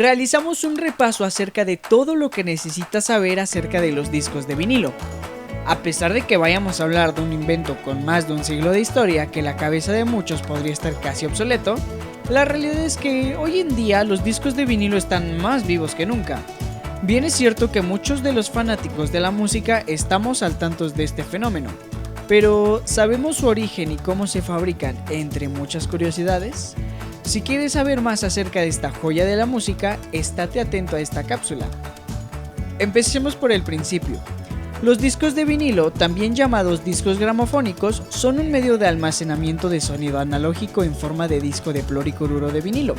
realizamos un repaso acerca de todo lo que necesitas saber acerca de los discos de vinilo. A pesar de que vayamos a hablar de un invento con más de un siglo de historia que la cabeza de muchos podría estar casi obsoleto, la realidad es que hoy en día los discos de vinilo están más vivos que nunca. Bien es cierto que muchos de los fanáticos de la música estamos al tanto de este fenómeno, pero ¿sabemos su origen y cómo se fabrican, entre muchas curiosidades? Si quieres saber más acerca de esta joya de la música, estate atento a esta cápsula. Empecemos por el principio. Los discos de vinilo, también llamados discos gramofónicos, son un medio de almacenamiento de sonido analógico en forma de disco de ploricloruro de vinilo,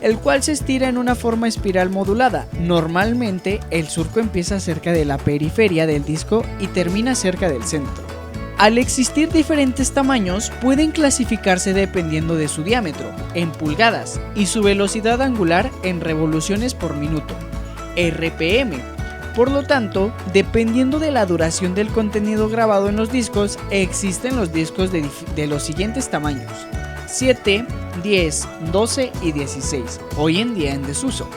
el cual se estira en una forma espiral modulada. Normalmente, el surco empieza cerca de la periferia del disco y termina cerca del centro. Al existir diferentes tamaños, pueden clasificarse dependiendo de su diámetro, en pulgadas, y su velocidad angular en revoluciones por minuto, RPM. Por lo tanto, dependiendo de la duración del contenido grabado en los discos, existen los discos de los siguientes tamaños: 7, 10, 12 y 16, hoy en día en desuso.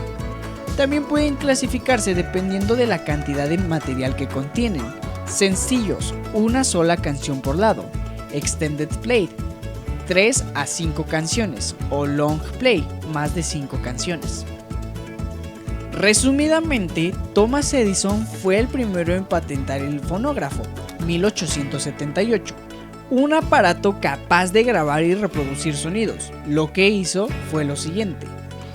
También pueden clasificarse dependiendo de la cantidad de material que contienen: sencillos, una sola canción por lado; extended play, 3 a 5 canciones; o long play, más de 5 canciones. Resumidamente, Thomas Edison fue el primero en patentar el fonógrafo, 1878, un aparato capaz de grabar y reproducir sonidos. Lo que hizo fue lo siguiente: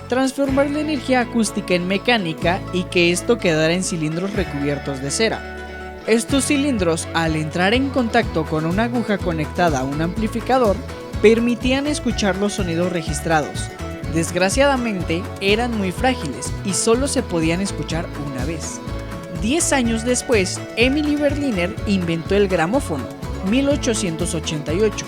transformar la energía acústica en mecánica y que esto quedara en cilindros recubiertos de cera. Estos cilindros, al entrar en contacto con una aguja conectada a un amplificador, permitían escuchar los sonidos registrados. Desgraciadamente, eran muy frágiles y solo se podían escuchar una vez. 10 años después, Emily Berliner inventó el gramófono, 1888.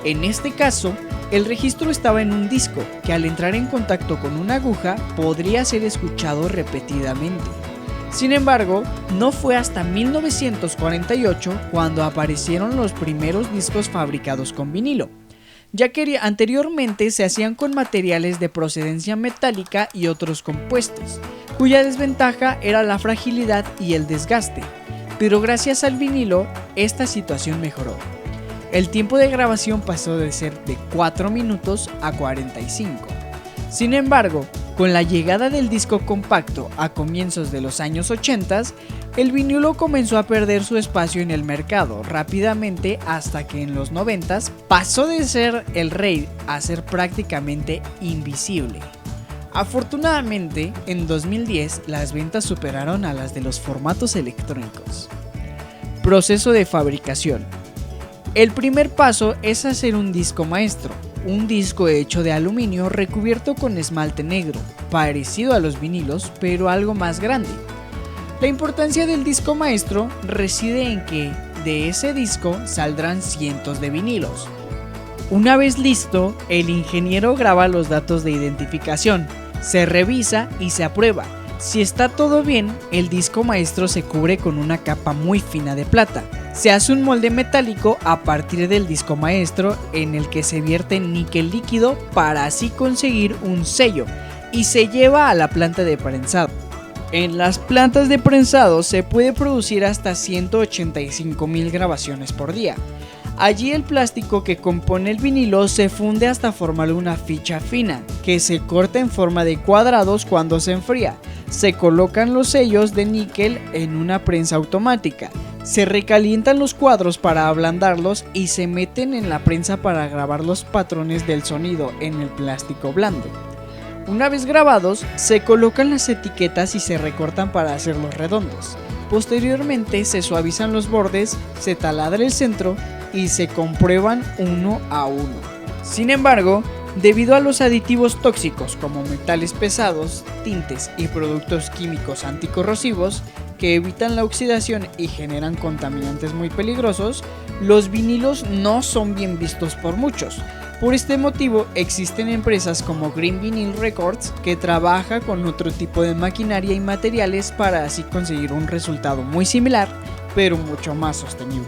En este caso, el registro estaba en un disco que, al entrar en contacto con una aguja, podría ser escuchado repetidamente. Sin embargo, no fue hasta 1948 cuando aparecieron los primeros discos fabricados con vinilo, ya que anteriormente se hacían con materiales de procedencia metálica y otros compuestos, cuya desventaja era la fragilidad y el desgaste, pero gracias al vinilo, esta situación mejoró. El tiempo de grabación pasó de ser de 4 minutos a 45. Sin embargo, con la llegada del disco compacto a comienzos de los años 80, el vinilo comenzó a perder su espacio en el mercado rápidamente, hasta que en los 90 pasó de ser el rey a ser prácticamente invisible. Afortunadamente, en 2010 las ventas superaron a las de los formatos electrónicos. Proceso de fabricación. El primer paso es hacer un disco maestro, un disco hecho de aluminio recubierto con esmalte negro, parecido a los vinilos pero algo más grande. La importancia del disco maestro reside en que de ese disco saldrán cientos de vinilos. Una vez listo, el ingeniero graba los datos de identificación, se revisa y se aprueba. Si está todo bien, el disco maestro se cubre con una capa muy fina de plata. Se hace un molde metálico a partir del disco maestro en el que se vierte níquel líquido para así conseguir un sello, y se lleva a la planta de prensado. En las plantas de prensado se puede producir hasta 185,000 grabaciones por día. Allí el plástico que compone el vinilo se funde hasta formar una ficha fina, que se corta en forma de cuadrados cuando se enfría. Se colocan los sellos de níquel en una prensa automática. Se recalientan los cuadros para ablandarlos y se meten en la prensa para grabar los patrones del sonido en el plástico blando. Una vez grabados, se colocan las etiquetas y se recortan para hacerlos redondos. Posteriormente se suavizan los bordes, se taladra el centro y se comprueban uno a uno. Sin embargo, debido a los aditivos tóxicos como metales pesados, tintes y productos químicos anticorrosivos que evitan la oxidación y generan contaminantes muy peligrosos, los vinilos no son bien vistos por muchos. Por este motivo existen empresas como Green Vinyl Records que trabaja con otro tipo de maquinaria y materiales para así conseguir un resultado muy similar, pero mucho más sostenible.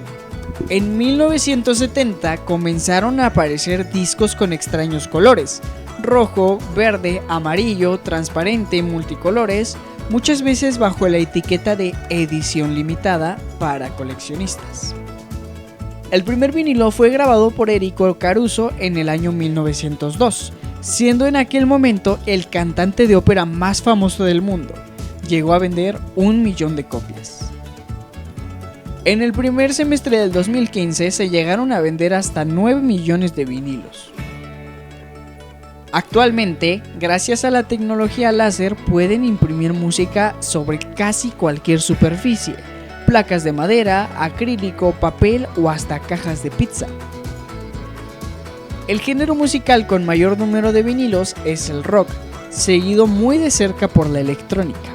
En 1970 comenzaron a aparecer discos con extraños colores, rojo, verde, amarillo, transparente, multicolores, muchas veces bajo la etiqueta de edición limitada para coleccionistas. El primer vinilo fue grabado por Enrico Caruso en el año 1902, siendo en aquel momento el cantante de ópera más famoso del mundo. Llegó a vender 1 millón de copias. En el primer semestre del 2015 se llegaron a vender hasta 9 millones de vinilos. Actualmente, gracias a la tecnología láser, pueden imprimir música sobre casi cualquier superficie, placas de madera, acrílico, papel o hasta cajas de pizza. El género musical con mayor número de vinilos es el rock, seguido muy de cerca por la electrónica.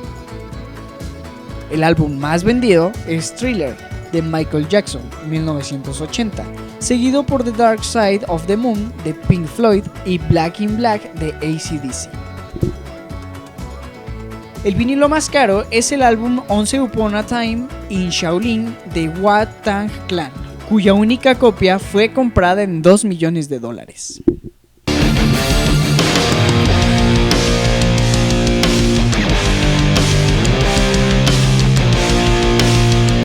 El álbum más vendido es Thriller, de Michael Jackson, 1980, seguido por The Dark Side of the Moon, de Pink Floyd, y Black in Black, de AC/DC. El vinilo más caro es el álbum Once Upon a Time in Shaolin, de Wu-Tang Clan, cuya única copia fue comprada en $2 millones.